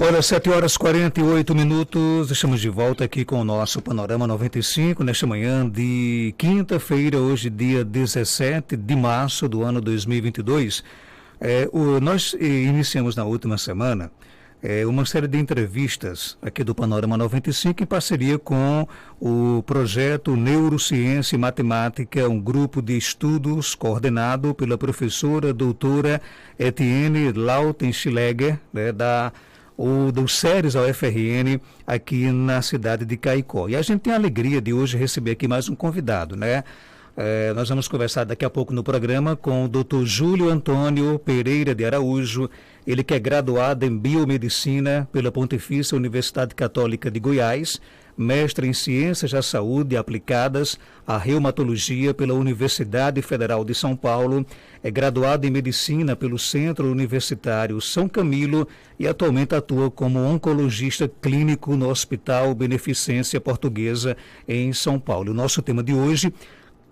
Olha, 7h48, estamos de volta aqui com o nosso Panorama 95, nesta manhã de quinta-feira, hoje dia 17 de março do ano 2022. Nós iniciamos na última semana uma série de entrevistas aqui do Panorama 95 em parceria com o projeto Neurociência e Matemática, um grupo de estudos coordenado pela professora doutora Etienne Lautenschläger, do SERES ao FRN, aqui na cidade de Caicó. E a gente tem a alegria de hoje receber aqui mais um convidado, né? Nós vamos conversar daqui a pouco no programa com o Dr. Júlio Antônio Pereira de Araújo, ele que é graduado em Biomedicina pela Pontifícia Universidade Católica de Goiás, mestre em Ciências da Saúde Aplicadas à Reumatologia pela Universidade Federal de São Paulo, é graduado em Medicina pelo Centro Universitário São Camilo e atualmente atua como oncologista clínico no Hospital Beneficência Portuguesa em São Paulo. O nosso tema de hoje: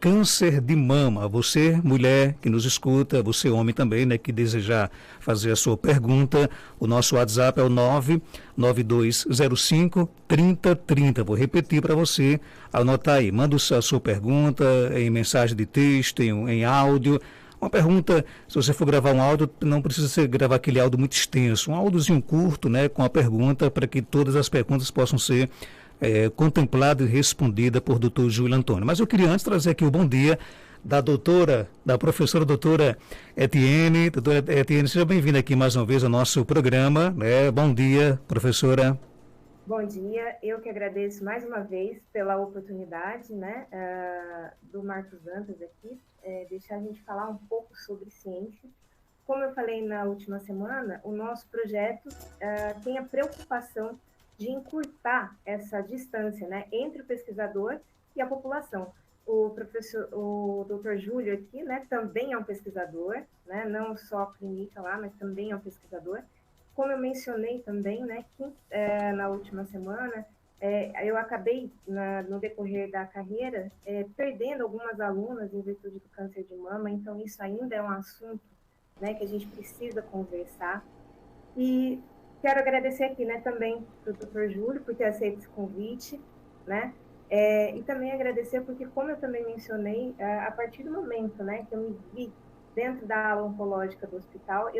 câncer de mama. Você, mulher que nos escuta, você, homem também, né, que desejar fazer a sua pergunta, o nosso WhatsApp é o 99205-3030. Vou repetir para você, anotar aí, manda a sua pergunta em mensagem de texto, em áudio. Uma pergunta, se você for gravar um áudio, não precisa ser gravar aquele áudio muito extenso, um áudiozinho curto, né, com a pergunta, para que todas as perguntas possam ser contemplada e respondida por Dr. Júlio Antônio. Mas eu queria antes trazer aqui o bom dia da professora doutora Etienne. Doutora Etienne, seja bem-vinda aqui mais uma vez ao nosso programa. Bom dia, professora. Bom dia, eu que agradeço mais uma vez pela oportunidade, né, do Marcos Dantas aqui, deixar a gente falar um pouco sobre ciência. Como eu falei na última semana, o nosso projeto tem a preocupação de encurtar essa distância, né, entre o pesquisador e a população. O Dr. Júlio aqui, né, também é um pesquisador, né, não só clínica lá, mas também é um pesquisador. Como eu mencionei também, né, que na última semana, eu acabei, no decorrer da carreira, perdendo algumas alunas em virtude do câncer de mama, então isso ainda é um assunto, né, que a gente precisa conversar. E quero agradecer aqui, né, também para o Dr. Júlio por ter aceito esse convite, né, e também agradecer porque, como eu também mencionei, a partir do momento, né, que eu me vi dentro da ala oncológica do hospital,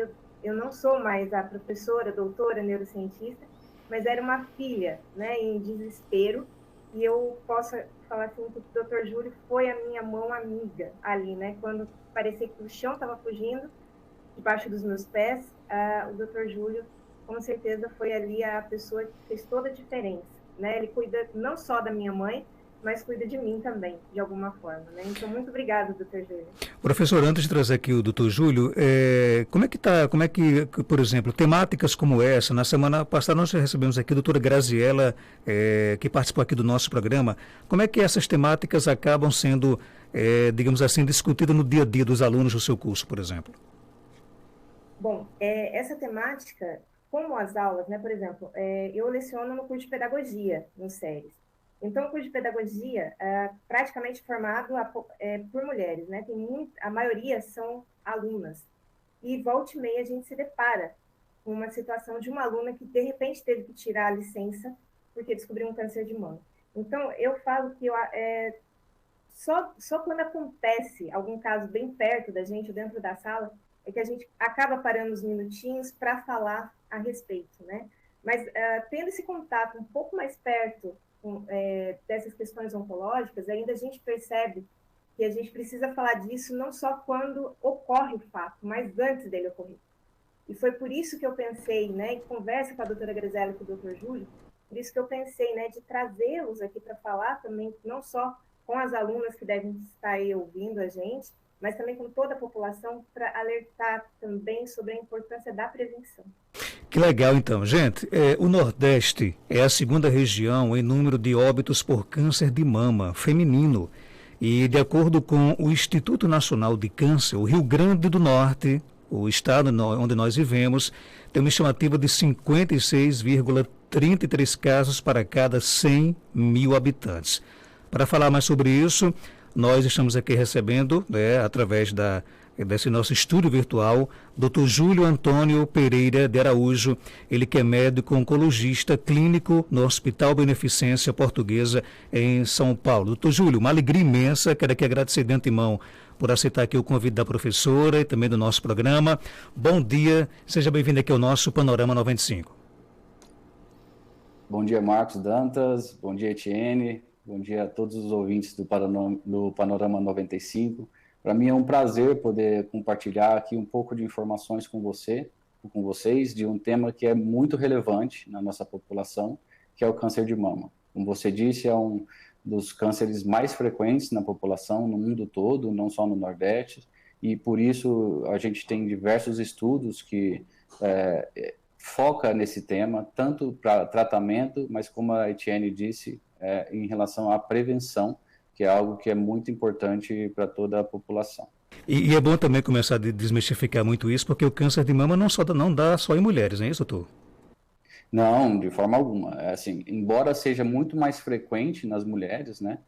eu não sou mais a professora, doutora, neurocientista, mas era uma filha, né, em desespero, e eu posso falar assim que o Dr. Júlio foi a minha mão amiga ali, né, quando parecia que o chão estava fugindo debaixo dos meus pés, o Dr. Júlio com certeza foi ali a pessoa que fez toda a diferença, né? Ele cuida não só da minha mãe, mas cuida de mim também, de alguma forma, né? Então, muito obrigada, doutor Júlio. Professor, antes de trazer aqui o doutor Júlio, como é que, por exemplo, temáticas como essa, na semana passada nós recebemos aqui a doutora Graziela, que participou aqui do nosso programa, como é que essas temáticas acabam sendo, digamos assim, discutidas no dia a dia dos alunos do seu curso, por exemplo? Bom, essa temática, como as aulas, né, por exemplo, eu leciono no curso de pedagogia, no SERES. Então, o curso de pedagogia é praticamente formado por mulheres, né? A maioria são alunas. E volta e meia a gente se depara com uma situação de uma aluna que, de repente, teve que tirar a licença porque descobriu um câncer de mama. Então, eu falo que só quando acontece algum caso bem perto da gente, dentro da sala, é que a gente acaba parando uns minutinhos para falar a respeito, né? Mas tendo esse contato um pouco mais perto dessas questões oncológicas, ainda a gente percebe que a gente precisa falar disso não só quando ocorre o fato, mas antes dele ocorrer. E foi por isso que eu pensei, né, em conversa com a doutora Graziela e com o doutor Júlio, por isso que eu pensei, né, de trazê-los aqui para falar também, não só com as alunas que devem estar aí ouvindo a gente, mas também com toda a população, para alertar também sobre a importância da prevenção. Que legal, então. Gente, o Nordeste é a segunda região em número de óbitos por câncer de mama feminino. E, de acordo com o Instituto Nacional de Câncer, o Rio Grande do Norte, o estado onde nós vivemos, tem uma estimativa de 56,33 casos para cada 100 mil habitantes. Para falar mais sobre isso, nós estamos aqui recebendo, através da desse nosso estúdio virtual, Dr. Júlio Antônio Pereira de Araújo, ele que é médico oncologista clínico no Hospital Beneficência Portuguesa em São Paulo. Dr. Júlio, uma alegria imensa, quero aqui agradecer de antemão por aceitar aqui o convite da professora e também do nosso programa. Bom dia, seja bem-vindo aqui ao nosso Panorama 95. Bom dia, Marcos Dantas, bom dia, Etienne, bom dia a todos os ouvintes do Panorama 95. Para mim é um prazer poder compartilhar aqui um pouco de informações com vocês, de um tema que é muito relevante na nossa população, que é o câncer de mama. Como você disse, é um dos cânceres mais frequentes na população, no mundo todo, não só no Nordeste, e por isso a gente tem diversos estudos que foca nesse tema, tanto para tratamento, mas como a Etienne disse, em relação à prevenção, que é algo que é muito importante para toda a população. E é bom também começar a desmistificar muito isso, porque o câncer de mama não dá só em mulheres, não é isso, doutor? Não, de forma alguma. Assim, embora seja muito mais frequente nas mulheres, né,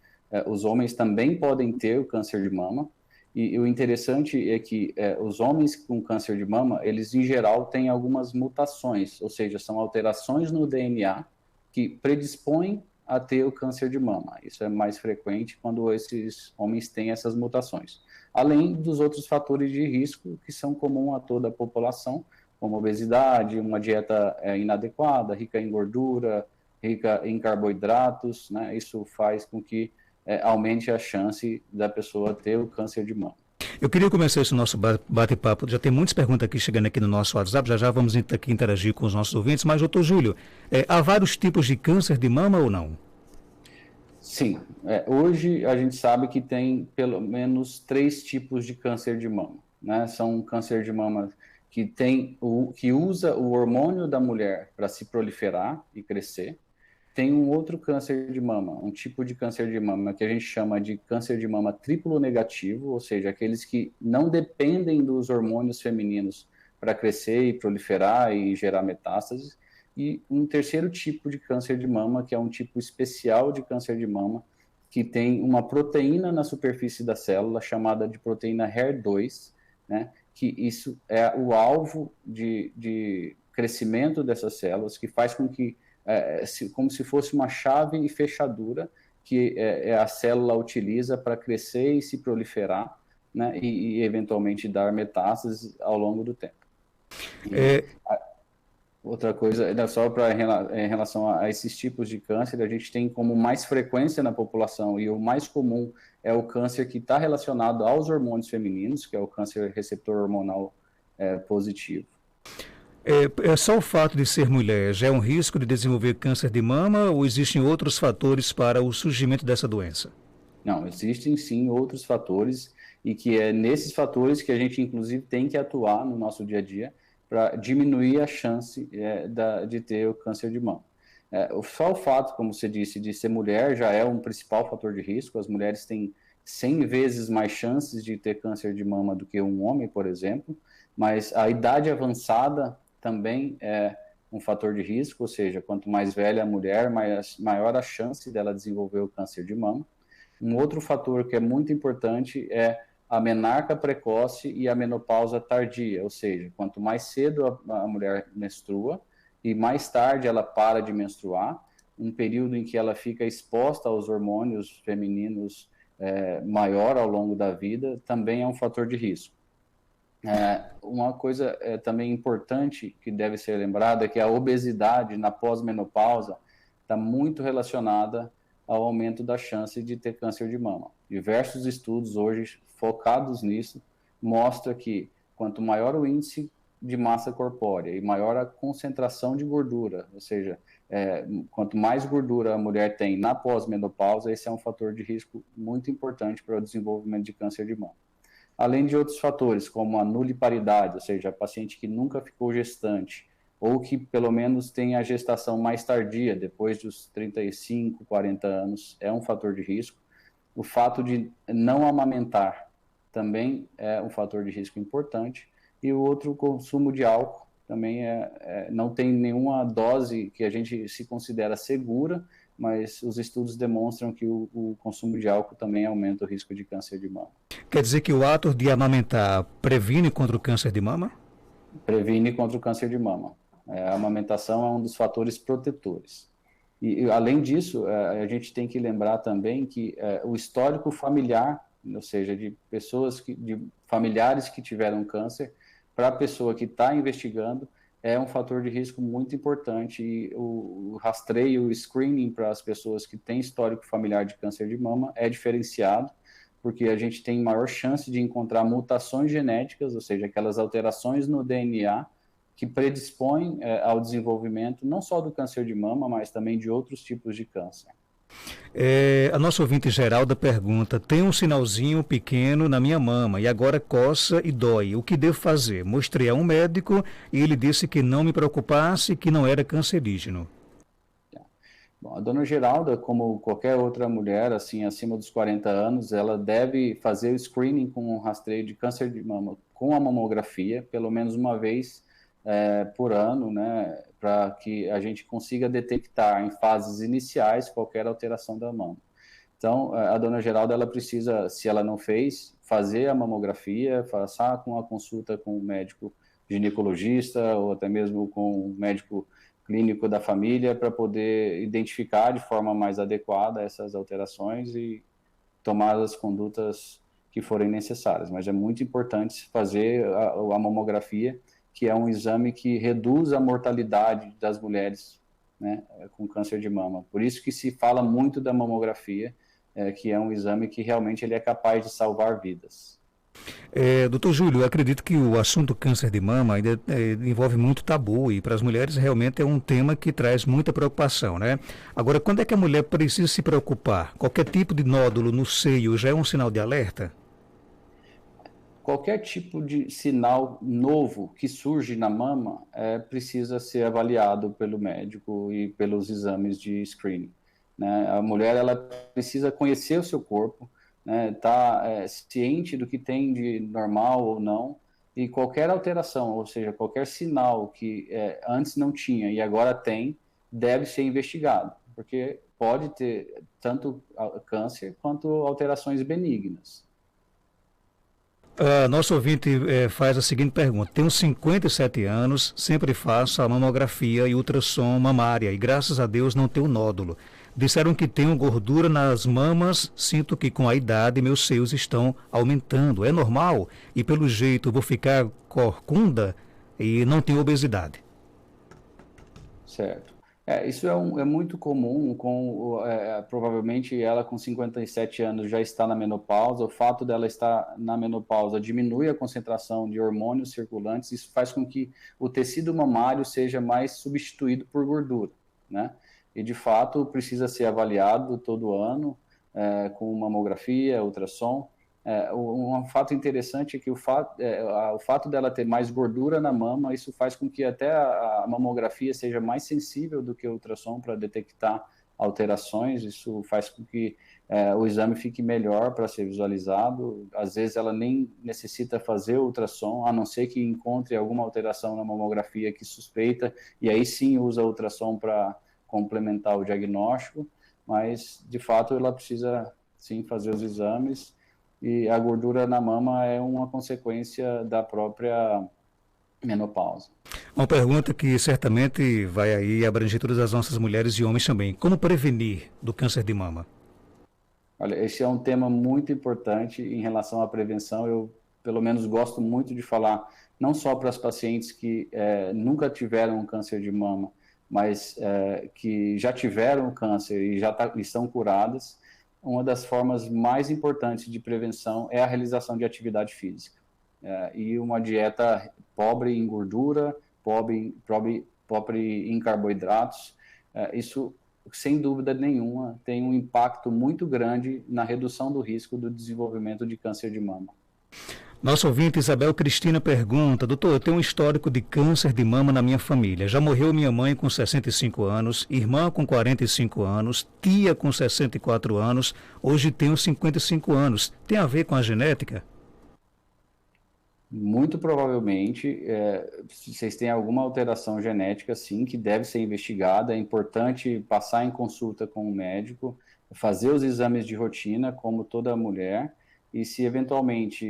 os homens também podem ter o câncer de mama, e o interessante é que os homens com câncer de mama, eles em geral têm algumas mutações, ou seja, são alterações no DNA que predispõem a ter o câncer de mama. Isso é mais frequente quando esses homens têm essas mutações. Além dos outros fatores de risco que são comuns a toda a população, como obesidade, uma dieta inadequada, rica em gordura, rica em carboidratos, né? Isso faz com que aumente a chance da pessoa ter o câncer de mama. Eu queria começar esse nosso bate-papo, já tem muitas perguntas aqui chegando aqui no nosso WhatsApp, já vamos aqui interagir com os nossos ouvintes, mas doutor Júlio, há vários tipos de câncer de mama ou não? Sim, hoje a gente sabe que tem pelo menos 3 tipos de câncer de mama, né? São câncer de mama que usa o hormônio da mulher para se proliferar e crescer. Tem um outro câncer de mama, um tipo de câncer de mama que a gente chama de câncer de mama triplo negativo, ou seja, aqueles que não dependem dos hormônios femininos para crescer e proliferar e gerar metástases. E um terceiro tipo de câncer de mama, que é um tipo especial de câncer de mama, que tem uma proteína na superfície da célula, chamada de proteína HER2, né? Que isso é o alvo de crescimento dessas células, que faz com que como se fosse uma chave e fechadura que a célula utiliza para crescer e se proliferar, né, e eventualmente dar metástases ao longo do tempo. Outra coisa, só em relação a esses tipos de câncer, a gente tem como mais frequência na população, e o mais comum é o câncer que está relacionado aos hormônios femininos, que é o câncer receptor hormonal positivo. É só o fato de ser mulher já é um risco de desenvolver câncer de mama ou existem outros fatores para o surgimento dessa doença? Não, existem sim outros fatores e que é nesses fatores que a gente inclusive tem que atuar no nosso dia a dia para diminuir a chance de ter o câncer de mama. Só o fato, como você disse, de ser mulher já é um principal fator de risco. As mulheres têm 100 vezes mais chances de ter câncer de mama do que um homem, por exemplo, mas a idade avançada também é um fator de risco, ou seja, quanto mais velha a mulher, maior a chance dela desenvolver o câncer de mama. Um outro fator que é muito importante é a menarca precoce e a menopausa tardia, ou seja, quanto mais cedo a mulher menstrua e mais tarde ela para de menstruar, um período em que ela fica exposta aos hormônios femininos maior ao longo da vida, também é um fator de risco. Uma coisa também importante que deve ser lembrada é que a obesidade na pós-menopausa está muito relacionada ao aumento da chance de ter câncer de mama. Diversos estudos hoje focados nisso mostram que quanto maior o índice de massa corpórea e maior a concentração de gordura, ou seja, quanto mais gordura a mulher tem na pós-menopausa, esse é um fator de risco muito importante para o desenvolvimento de câncer de mama. Além de outros fatores, como a nuliparidade, ou seja, a paciente que nunca ficou gestante, ou que pelo menos tem a gestação mais tardia, depois dos 35, 40 anos, é um fator de risco. O fato de não amamentar também é um fator de risco importante. E o outro, consumo de álcool, também não tem nenhuma dose que a gente se considera segura mas os estudos demonstram que o consumo de álcool também aumenta o risco de câncer de mama. Quer dizer que o ato de amamentar previne contra o câncer de mama? Previne contra o câncer de mama. A amamentação é um dos fatores protetores. E além disso, a gente tem que lembrar também que o histórico familiar, ou seja, de pessoas, de familiares que tiveram câncer, para a pessoa que está investigando, é um fator de risco muito importante. E o rastreio, o screening para as pessoas que têm histórico familiar de câncer de mama é diferenciado, porque a gente tem maior chance de encontrar mutações genéticas, ou seja, aquelas alterações no DNA que predispõem ao desenvolvimento não só do câncer de mama, mas também de outros tipos de câncer. A nossa ouvinte Geralda pergunta: tem um sinalzinho pequeno na minha mama e agora coça e dói. O que devo fazer? Mostrei a um médico e ele disse que não me preocupasse, que não era cancerígeno. Bom, a dona Geralda, como qualquer outra mulher, assim, acima dos 40 anos, ela deve fazer o screening com um rastreio de câncer de mama com a mamografia, pelo menos uma vez por ano, né, para que a gente consiga detectar em fases iniciais qualquer alteração da mama. Então, a dona Geralda, ela precisa, se ela não fez, fazer a mamografia, passar com a consulta com o médico ginecologista ou até mesmo com o médico clínico da família para poder identificar de forma mais adequada essas alterações e tomar as condutas que forem necessárias. Mas é muito importante fazer a mamografia, que é um exame que reduz a mortalidade das mulheres, né, com câncer de mama. Por isso que se fala muito da mamografia, que é um exame que realmente ele é capaz de salvar vidas. Doutor Júlio, eu acredito que o assunto câncer de mama ainda envolve muito tabu e para as mulheres realmente é um tema que traz muita preocupação, né? Agora, quando é que a mulher precisa se preocupar? Qualquer tipo de nódulo no seio já é um sinal de alerta? Qualquer tipo de sinal novo que surge na mama precisa ser avaliado pelo médico e pelos exames de screening, né? A mulher ela precisa conhecer o seu corpo, né, tá ciente do que tem de normal ou não, e qualquer alteração, ou seja, qualquer sinal que antes não tinha e agora tem, deve ser investigado, porque pode ter tanto câncer quanto alterações benignas. Nosso ouvinte faz a seguinte pergunta: tenho 57 anos, sempre faço a mamografia e ultrassom mamária e graças a Deus não tenho nódulo. Disseram que tenho gordura nas mamas, sinto que com a idade meus seios estão aumentando. É normal? E pelo jeito vou ficar corcunda e não tenho obesidade. Certo. Isso é muito comum, provavelmente ela com 57 anos já está na menopausa. O fato dela estar na menopausa diminui a concentração de hormônios circulantes, isso faz com que o tecido mamário seja mais substituído por gordura, né? E de fato precisa ser avaliado todo ano com mamografia, ultrassom. Um fato interessante é que o fato dela ter mais gordura na mama, isso faz com que até a mamografia seja mais sensível do que o ultrassom para detectar alterações. Isso faz com que o exame fique melhor para ser visualizado. Às vezes ela nem necessita fazer o ultrassom, a não ser que encontre alguma alteração na mamografia que suspeita, e aí sim usa o ultrassom para complementar o diagnóstico, mas de fato ela precisa sim fazer os exames. E a gordura na mama é uma consequência da própria menopausa. Uma pergunta que certamente vai aí abranger todas as nossas mulheres e homens também. Como prevenir do câncer de mama? Olha, esse é um tema muito importante em relação à prevenção. Eu, pelo menos, gosto muito de falar, não só para as pacientes que nunca tiveram um câncer de mama, mas que já tiveram câncer e já estão curadas. Uma das formas mais importantes de prevenção é a realização de atividade física. E uma dieta pobre em gordura, pobre em carboidratos, isso, sem dúvida nenhuma, tem um impacto muito grande na redução do risco do desenvolvimento de câncer de mama. Nosso ouvinte Isabel Cristina pergunta: doutor, eu tenho um histórico de câncer de mama na minha família. Já morreu minha mãe com 65 anos, irmã com 45 anos, tia com 64 anos, hoje tenho 55 anos. Tem a ver com a genética? Muito provavelmente, vocês têm alguma alteração genética, sim, que deve ser investigada. É importante passar em consulta com o médico, fazer os exames de rotina, como toda mulher, e se eventualmente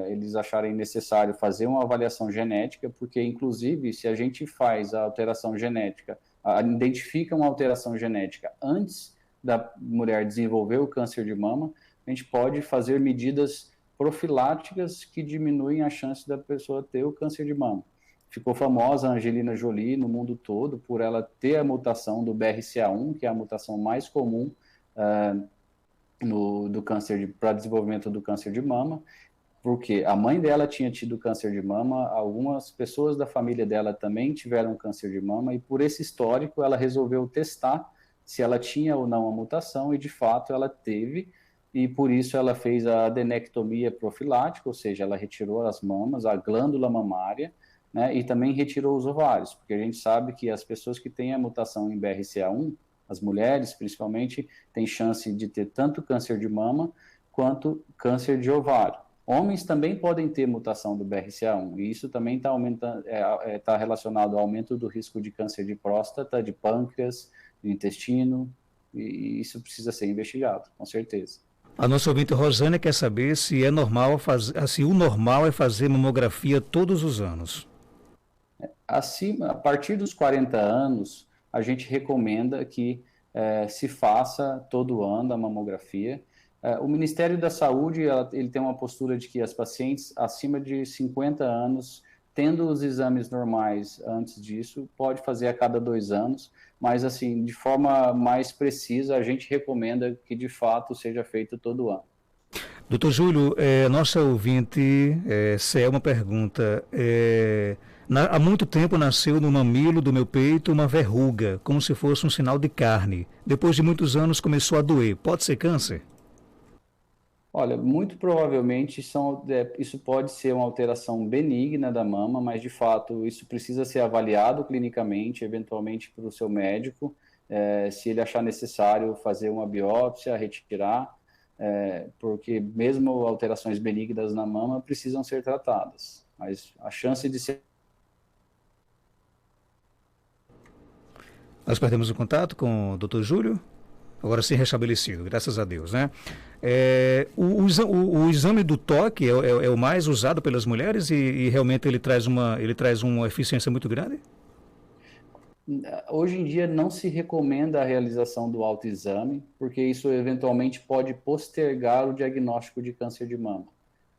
eles acharem necessário fazer uma avaliação genética, porque, inclusive, se a gente faz a alteração genética, identifica uma alteração genética antes da mulher desenvolver o câncer de mama, a gente pode fazer medidas profiláticas que diminuem a chance da pessoa ter o câncer de mama. Ficou famosa a Angelina Jolie no mundo todo por ela ter a mutação do BRCA1, que é a mutação mais comum do câncer para desenvolvimento do câncer de mama, porque a mãe dela tinha tido câncer de mama, algumas pessoas da família dela também tiveram câncer de mama, e por esse histórico ela resolveu testar se ela tinha ou não a mutação, e de fato ela teve, e por isso ela fez a adenectomia profilática, ou seja, ela retirou as mamas, a glândula mamária, né, e também retirou os ovários, porque a gente sabe que as pessoas que têm a mutação em BRCA1, as mulheres principalmente, têm chance de ter tanto câncer de mama quanto câncer de ovário. Homens também podem ter mutação do BRCA1, e isso também está relacionado ao aumento do risco de câncer de próstata, de pâncreas, de intestino, e isso precisa ser investigado, com certeza. A nossa ouvinte Rosânia quer saber se é normal se o normal é fazer mamografia todos os anos. A partir dos 40 anos, a gente recomenda que se faça todo ano a mamografia. O Ministério da Saúde ele tem uma postura de que as pacientes acima de 50 anos, tendo os exames normais antes disso, pode fazer a cada 2 anos, mas assim, de forma mais precisa, a gente recomenda que de fato seja feito todo ano. Doutor Júlio, nossa ouvinte Selma pergunta, há muito tempo nasceu no mamilo do meu peito uma verruga, como se fosse um sinal de carne. Depois de muitos anos começou a doer. Pode ser câncer? Olha, muito provavelmente isso pode ser uma alteração benigna da mama, mas de fato isso precisa ser avaliado clinicamente, eventualmente pelo seu médico, se ele achar necessário fazer uma biópsia, retirar, porque mesmo alterações benignas na mama precisam ser tratadas, mas a chance de ser... Nós perdemos o contato com o Dr. Júlio? Agora sim restabelecido, graças a Deus, né? O exame do toque é o mais usado pelas mulheres e realmente ele traz uma eficiência muito grande? Hoje em dia não se recomenda a realização do autoexame, porque isso eventualmente pode postergar o diagnóstico de câncer de mama,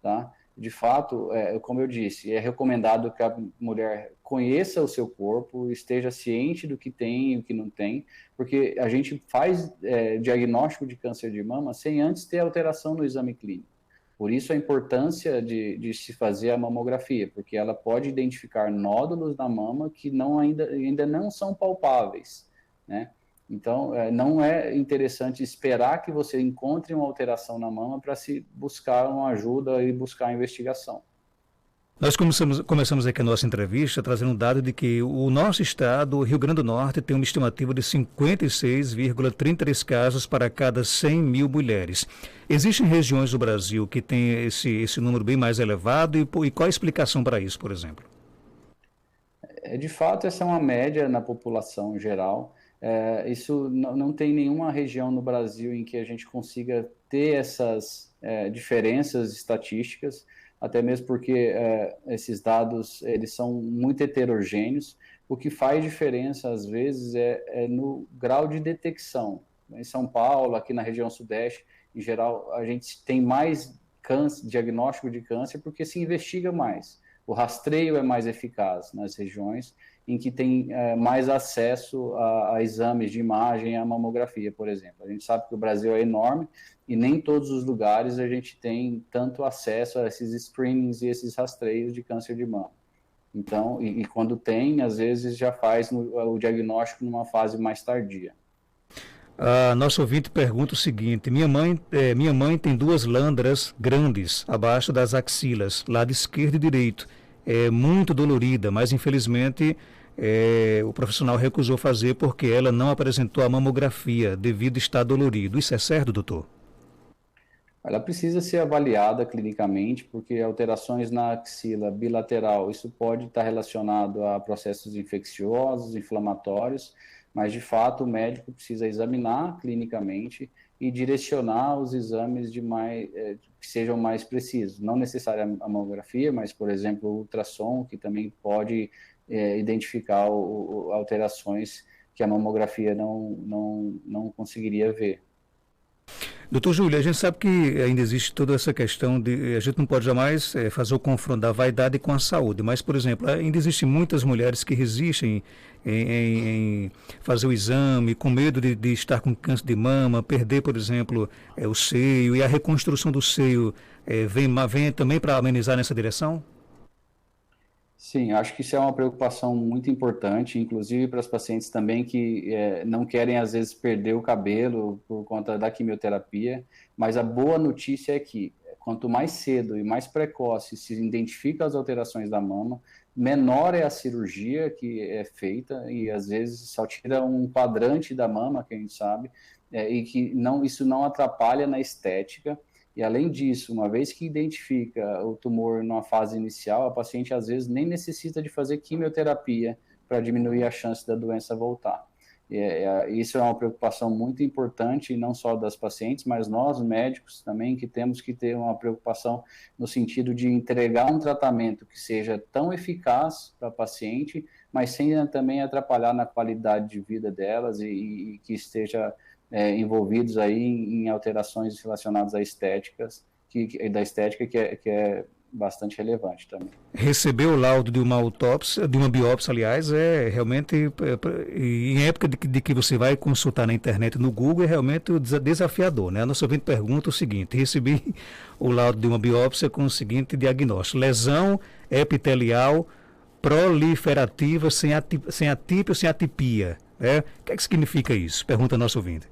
tá? De fato, como eu disse, é recomendado que a mulher conheça o seu corpo, esteja ciente do que tem e o que não tem, porque a gente faz diagnóstico de câncer de mama sem antes ter alteração no exame clínico. Por isso a importância de se fazer a mamografia, porque ela pode identificar nódulos na mama que ainda não são palpáveis, né? Então, não é interessante esperar que você encontre uma alteração na mama para se buscar uma ajuda e buscar a investigação. Nós começamos aqui a nossa entrevista trazendo um dado de que o nosso estado, o Rio Grande do Norte, tem uma estimativa de 56,33 casos para cada 100 mil mulheres. Existem regiões do Brasil que têm esse número bem mais elevado e qual a explicação para isso, por exemplo? De fato, essa é uma média na população geral. Isso não tem nenhuma região no Brasil em que a gente consiga ter essas diferenças estatísticas, até mesmo porque esses dados eles são muito heterogêneos. O que faz diferença, às vezes, é no grau de detecção. Em São Paulo, aqui na região sudeste, em geral, a gente tem mais diagnóstico de câncer porque se investiga mais. O rastreio é mais eficaz nas regiões em que tem mais acesso a exames de imagem, a mamografia, por exemplo. A gente sabe que o Brasil é enorme e nem todos os lugares a gente tem tanto acesso a esses screenings e esses rastreios de câncer de mama. Então, e quando tem, às vezes já faz o diagnóstico numa fase mais tardia. Nosso ouvinte pergunta o seguinte: minha mãe tem 2 lâmpadas grandes abaixo das axilas, lado esquerdo e direito. É muito dolorida, mas infelizmente o profissional recusou fazer porque ela não apresentou a mamografia devido a estar dolorido. Isso é certo, doutor? Ela precisa ser avaliada clinicamente, porque alterações na axila bilateral, isso pode estar relacionado a processos infecciosos, inflamatórios, mas de fato o médico precisa examinar clinicamente e direcionar os exames que sejam mais precisos. Não necessariamente a mamografia, mas, por exemplo, o ultrassom, que também pode identificar alterações que a mamografia não conseguiria ver. Doutor Júlio, a gente sabe que ainda existe toda essa questão de... A gente não pode jamais fazer o confronto da vaidade com a saúde, mas, por exemplo, ainda existem muitas mulheres que resistem em fazer o exame, com medo de estar com câncer de mama, perder, por exemplo, o seio, e a reconstrução do seio vem também para amenizar nessa direção? Sim, acho que isso é uma preocupação muito importante, inclusive para as pacientes também que não querem, às vezes, perder o cabelo por conta da quimioterapia, mas a boa notícia é que quanto mais cedo e mais precoce se identifica as alterações da mama, menor é a cirurgia que é feita e, às vezes, só tira um quadrante da mama, que a gente sabe, e que isso não atrapalha na estética. E, além disso, uma vez que identifica o tumor numa fase inicial, a paciente, às vezes, nem necessita de fazer quimioterapia para diminuir a chance da doença voltar. Isso é uma preocupação muito importante, não só das pacientes, mas nós, médicos, também, que temos que ter uma preocupação no sentido de entregar um tratamento que seja tão eficaz para a paciente, mas sem também atrapalhar na qualidade de vida delas e que esteja envolvidos aí em alterações relacionadas à estéticas, da estética que é bastante relevante também. Receber o laudo de uma autópsia, de uma biópsia, aliás, é realmente, em época de que você vai consultar na internet, no Google, é realmente desafiador, né? A nossa ouvinte pergunta o seguinte: recebi o laudo de uma biópsia com o seguinte diagnóstico: lesão epitelial proliferativa sem atípia ou sem atipia, né? O que é que significa isso? Pergunta a nossa ouvinte.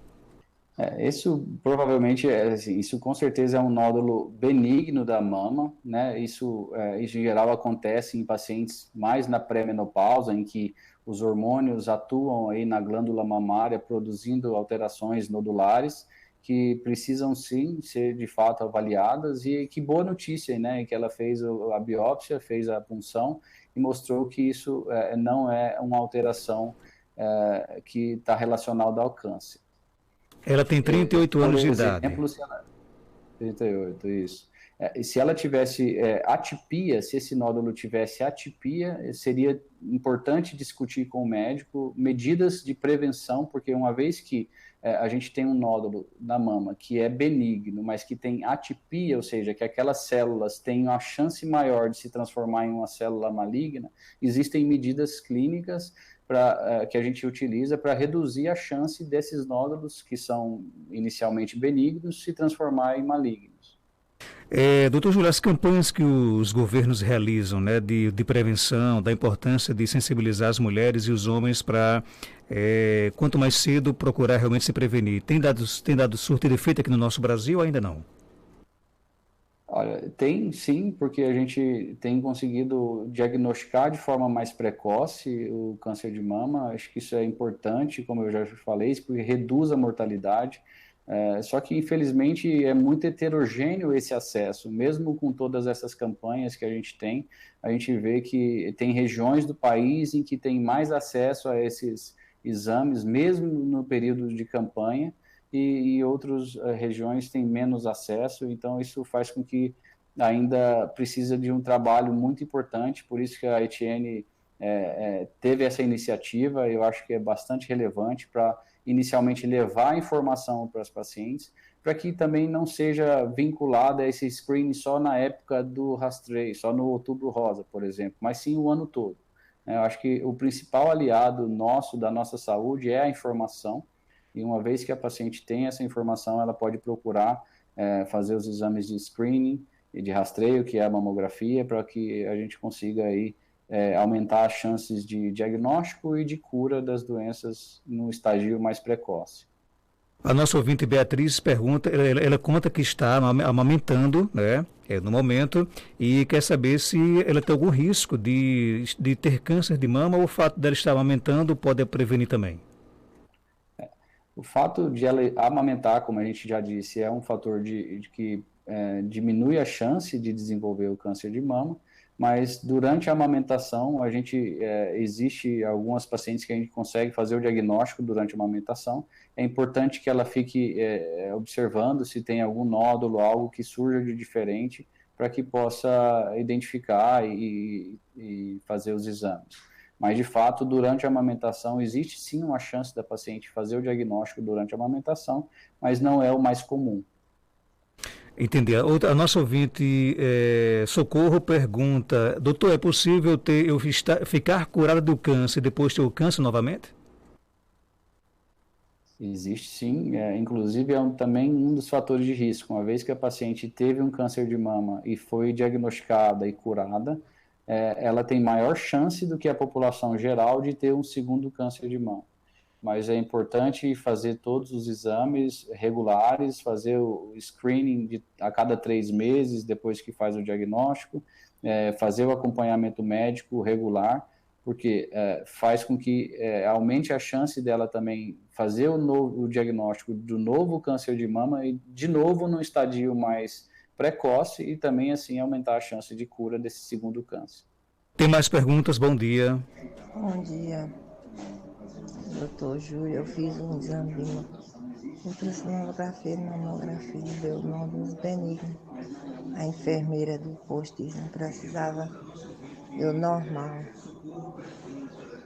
Isso provavelmente, isso com certeza é um nódulo benigno da mama, né? Isso em geral acontece em pacientes mais na pré-menopausa, em que os hormônios atuam aí na glândula mamária, produzindo alterações nodulares, que precisam sim ser de fato avaliadas. E que boa notícia, né? Que ela fez a biópsia, fez a punção e mostrou que isso não é uma alteração que está relacionada ao câncer. Ela tem 38 anos de idade. 38, isso. Se ela tivesse atipia, se esse nódulo tivesse atipia, seria importante discutir com o médico medidas de prevenção, porque uma vez que a gente tem um nódulo na mama que é benigno, mas que tem atipia, ou seja, que aquelas células têm uma chance maior de se transformar em uma célula maligna, existem medidas clínicas que a gente utiliza para reduzir a chance desses nódulos, que são inicialmente benignos, se transformar em malignos. Doutor Júlio, as campanhas que os governos realizam, né, de prevenção, da importância de sensibilizar as mulheres e os homens para, quanto mais cedo, procurar realmente se prevenir, tem dado surto e efeito aqui no nosso Brasil ou ainda não? Olha, tem sim, porque a gente tem conseguido diagnosticar de forma mais precoce o câncer de mama. Acho que isso é importante, como eu já falei, isso porque reduz a mortalidade. Só que, infelizmente, é muito heterogêneo esse acesso. Mesmo com todas essas campanhas que a gente vê que tem regiões do país em que tem mais acesso a esses exames, mesmo no período de campanha, e outras regiões têm menos acesso. Então isso faz com que ainda precisa de um trabalho muito importante. Por isso que a Etienne teve essa iniciativa. Eu acho que é bastante relevante para inicialmente levar a informação para as pacientes, para que também não seja vinculada a esse screening só na época do rastreio, só no Outubro Rosa, por exemplo, mas sim o ano todo. Eu acho que o principal aliado da nossa saúde é a informação. E uma vez que a paciente tem essa informação, ela pode procurar fazer os exames de screening e de rastreio, que é a mamografia, para que a gente consiga aí, aumentar as chances de diagnóstico e de cura das doenças no estágio mais precoce. A nossa ouvinte Beatriz pergunta, ela conta que está amamentando, né, no momento, e quer saber se ela tem algum risco de ter câncer de mama ou o fato dela estar amamentando pode prevenir também. O fato de ela amamentar, como a gente já disse, é um fator de que diminui a chance de desenvolver o câncer de mama, mas durante a amamentação, existe algumas pacientes que a gente consegue fazer o diagnóstico durante a amamentação. É importante que ela fique observando se tem algum nódulo, algo que surja de diferente, para que possa identificar e fazer os exames. Mas, de fato, durante a amamentação, existe sim uma chance da paciente fazer o diagnóstico durante a amamentação, mas não é o mais comum. Entendi. A nossa ouvinte, Socorro, pergunta, doutor, é possível ficar curada do câncer e depois ter o câncer novamente? Existe sim, inclusive também um dos fatores de risco. Uma vez que a paciente teve um câncer de mama e foi diagnosticada e curada, ela tem maior chance do que a população geral de ter um segundo câncer de mama. Mas é importante fazer todos os exames regulares, fazer o screening a cada 3 meses, depois que faz o diagnóstico, fazer o acompanhamento médico regular, porque faz com que aumente a chance dela também fazer o diagnóstico do novo câncer de mama e, de novo, num estadio mais precoce e também, assim, aumentar a chance de cura desse segundo câncer. Tem mais perguntas? Bom dia. Bom dia, doutor Júlio. Eu fiz um exame de ultrassonografia e mamografia e deu nódulos benignos. A enfermeira do posto disse que não precisava, deu normal.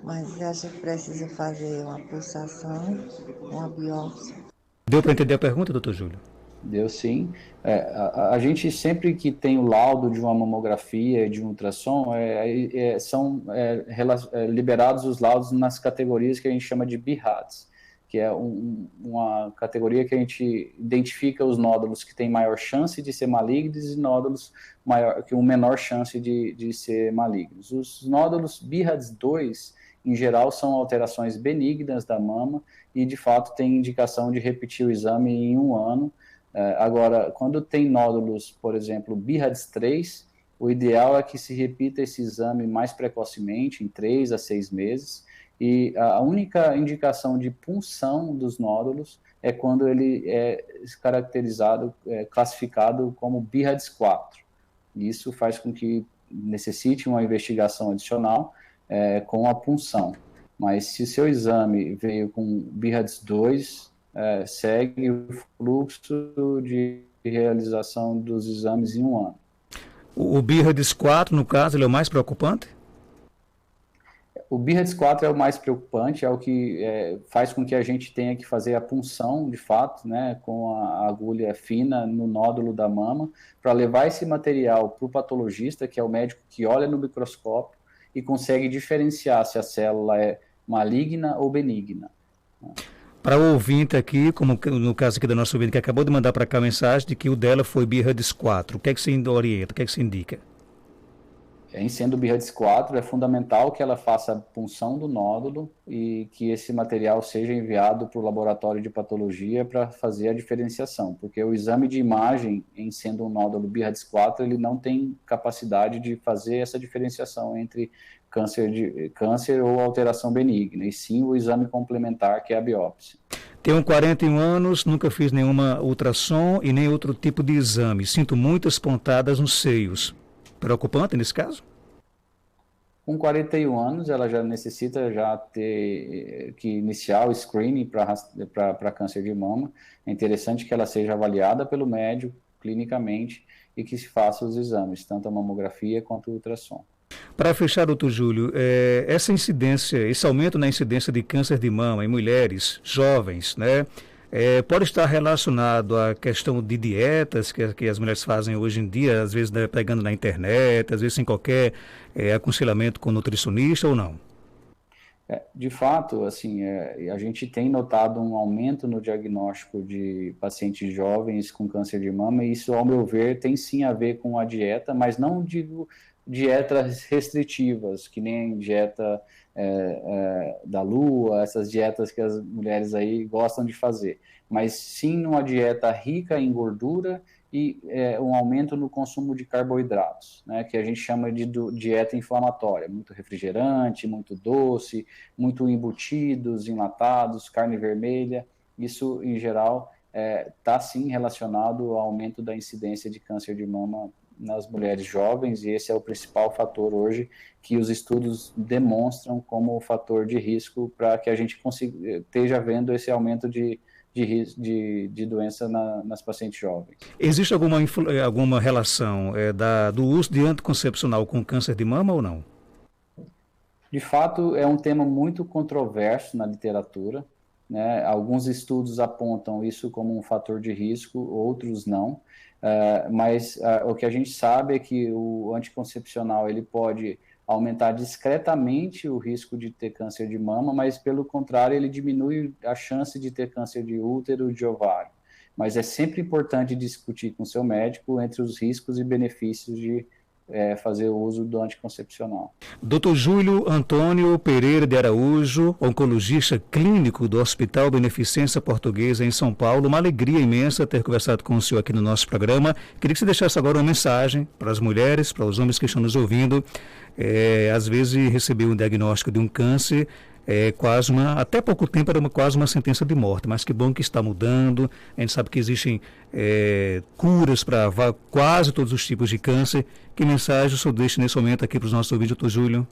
Mas acha que precisa fazer uma pulsação, uma biópsia. Deu para entender a pergunta, doutor Júlio? Deu sim. A gente sempre que tem o laudo de uma mamografia, de um ultrassom, são liberados os laudos nas categorias que a gente chama de BIRADS, que é uma categoria que a gente identifica os nódulos que têm maior chance de ser malignos e nódulos com menor chance de ser malignos. Os nódulos BIRADS 2, em geral, são alterações benignas da mama e, de fato, tem indicação de repetir o exame em 1 ano. Agora, quando tem nódulos, por exemplo, BIRADS 3, o ideal é que se repita esse exame mais precocemente, em 3 a 6 meses, e a única indicação de punção dos nódulos é quando ele é classificado como BIRADS 4. Isso faz com que necessite uma investigação adicional com a punção. Mas se seu exame veio com BIRADS 2, segue o fluxo de realização dos exames em 1 ano. O BIRADS 4, no caso, ele é o mais preocupante? O BIRADS 4 é o mais preocupante, é o que faz com que a gente tenha que fazer a punção, de fato, né, com a agulha fina no nódulo da mama, para levar esse material para o patologista, que é o médico que olha no microscópio e consegue diferenciar se a célula é maligna ou benigna. Para o ouvinte aqui, como no caso aqui da nossa ouvinte, que acabou de mandar para cá a mensagem de que o dela foi BIRADS 4, o que é que você orienta, o que é que você indica? Em sendo BIRADS 4, é fundamental que ela faça a punção do nódulo e que esse material seja enviado para o laboratório de patologia para fazer a diferenciação, porque o exame de imagem, em sendo um nódulo BIRADS 4, ele não tem capacidade de fazer essa diferenciação entre câncer ou alteração benigna, e sim o exame complementar, que é a biópsia. Tenho 41 anos, nunca fiz nenhuma ultrassom e nem outro tipo de exame. Sinto muitas pontadas nos seios. Preocupante nesse caso? Com 41 anos, ela já necessita ter que iniciar o screening para câncer de mama. É interessante que ela seja avaliada pelo médico clinicamente e que se faça os exames, tanto a mamografia quanto o ultrassom. Para fechar, doutor Júlio, esse aumento na incidência de câncer de mama em mulheres jovens, né? Pode estar relacionado à questão de dietas que as mulheres fazem hoje em dia, às vezes pegando na internet, às vezes sem qualquer aconselhamento com nutricionista ou não? De fato, assim, a gente tem notado um aumento no diagnóstico de pacientes jovens com câncer de mama, e isso, ao meu ver, tem sim a ver com a dieta, mas não digo dietas restritivas, que nem dieta da lua, essas dietas que as mulheres aí gostam de fazer, mas sim uma dieta rica em gordura e um aumento no consumo de carboidratos, né, que a gente chama de dieta inflamatória, muito refrigerante, muito doce, muito embutidos, enlatados, carne vermelha. isso, em geral, está sim relacionado ao aumento da incidência de câncer de mama nas mulheres jovens, e esse é o principal fator hoje que os estudos demonstram como fator de risco para que a gente esteja vendo esse aumento de doença nas pacientes jovens. Existe alguma relação do uso de anticoncepcional com câncer de mama ou não? De fato, é um tema muito controverso na literatura, né? Alguns estudos apontam isso como um fator de risco, outros não. Mas o que a gente sabe é que o anticoncepcional ele pode aumentar discretamente o risco de ter câncer de mama, mas pelo contrário ele diminui a chance de ter câncer de útero e de ovário. Mas é sempre importante discutir com seu médico entre os riscos e benefícios de fazer o uso do anticoncepcional. Dr. Júlio Antônio Pereira de Araújo, oncologista clínico do Hospital Beneficência Portuguesa em São Paulo, uma alegria imensa ter conversado com o senhor aqui no nosso programa. Queria que você deixasse agora uma mensagem para as mulheres, para os homens que estão nos ouvindo. Às vezes receber um diagnóstico de um câncer até pouco tempo era quase uma sentença de morte, mas que bom que está mudando. A gente sabe que existem curas para quase todos os tipos de câncer. Que mensagem o senhor deixa nesse momento aqui para os nossos ouvintes, doutor Júlio?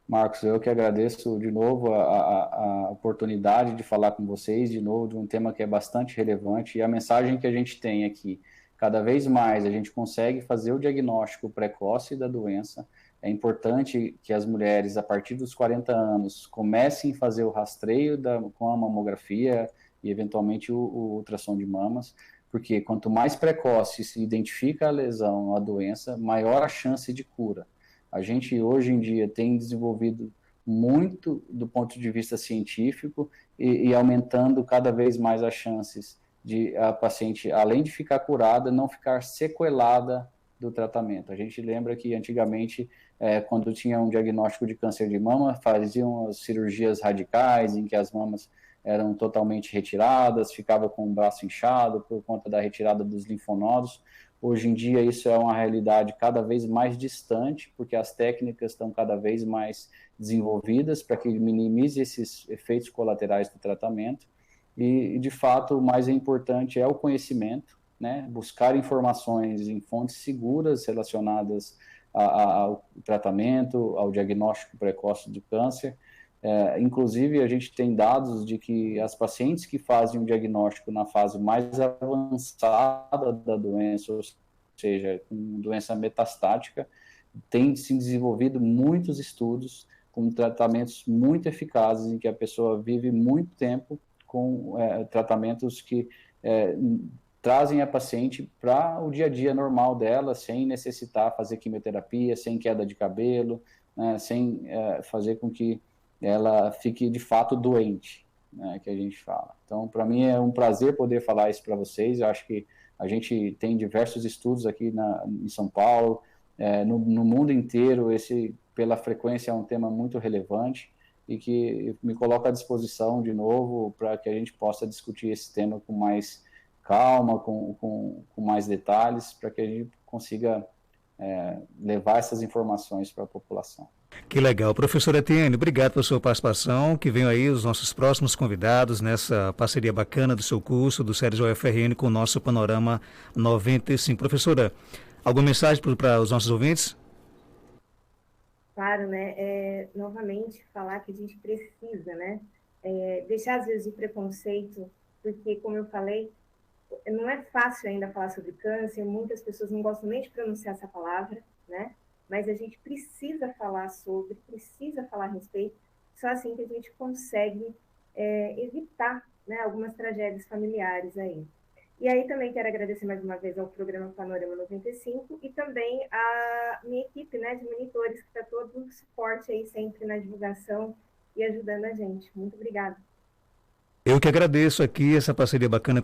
Marcos, eu que agradeço de novo a oportunidade de falar com vocês, de novo, de um tema que é bastante relevante, e a mensagem que a gente tem aqui, cada vez mais a gente consegue fazer o diagnóstico precoce da doença. É importante que as mulheres, a partir dos 40 anos, comecem a fazer o rastreio com a mamografia e, eventualmente, o ultrassom de mamas, porque quanto mais precoce se identifica a lesão, a doença, maior a chance de cura. A gente, hoje em dia, tem desenvolvido muito do ponto de vista científico e aumentando cada vez mais as chances de a paciente, além de ficar curada, não ficar sequelada do tratamento. A gente lembra que antigamente, quando tinha um diagnóstico de câncer de mama, faziam as cirurgias radicais, em que as mamas eram totalmente retiradas, ficava com o braço inchado por conta da retirada dos linfonodos. Hoje em dia isso é uma realidade cada vez mais distante, porque as técnicas estão cada vez mais desenvolvidas para que minimize esses efeitos colaterais do tratamento. E, de fato, o mais importante é o conhecimento, né? Buscar informações em fontes seguras relacionadas ao tratamento, ao diagnóstico precoce do câncer. Inclusive, a gente tem dados de que as pacientes que fazem o diagnóstico na fase mais avançada da doença, ou seja, com doença metastática, tem se desenvolvido muitos estudos com tratamentos muito eficazes, em que a pessoa vive muito tempo com tratamentos que trazem a paciente para o dia a dia normal dela, sem necessitar fazer quimioterapia, sem queda de cabelo, né, sem fazer com que ela fique de fato doente, né, que a gente fala. Então, para mim é um prazer poder falar isso para vocês. Eu acho que a gente tem diversos estudos aqui em São Paulo, no mundo inteiro, pela frequência, é um tema muito relevante e que me coloca à disposição de novo para que a gente possa discutir esse tema com mais calma, com mais detalhes, para que a gente consiga levar essas informações para a população. Que legal. Professora Etienne, obrigado pela sua participação, que venham aí os nossos próximos convidados nessa parceria bacana do seu curso, do Sérgio UFRN, com o nosso Panorama 95. Professora, alguma mensagem para os nossos ouvintes? Claro, né? Novamente, falar que a gente precisa, né? Deixar, às vezes, o preconceito, porque, como eu falei, não é fácil ainda falar sobre câncer, muitas pessoas não gostam nem de pronunciar essa palavra, né? Mas a gente precisa falar precisa falar a respeito, só assim que a gente consegue evitar, né, algumas tragédias familiares aí. E aí também quero agradecer mais uma vez ao programa Panorama 95 e também a minha equipe, né, de monitores, que está todo o suporte aí sempre na divulgação e ajudando a gente. Muito obrigada. Eu que agradeço aqui essa parceria bacana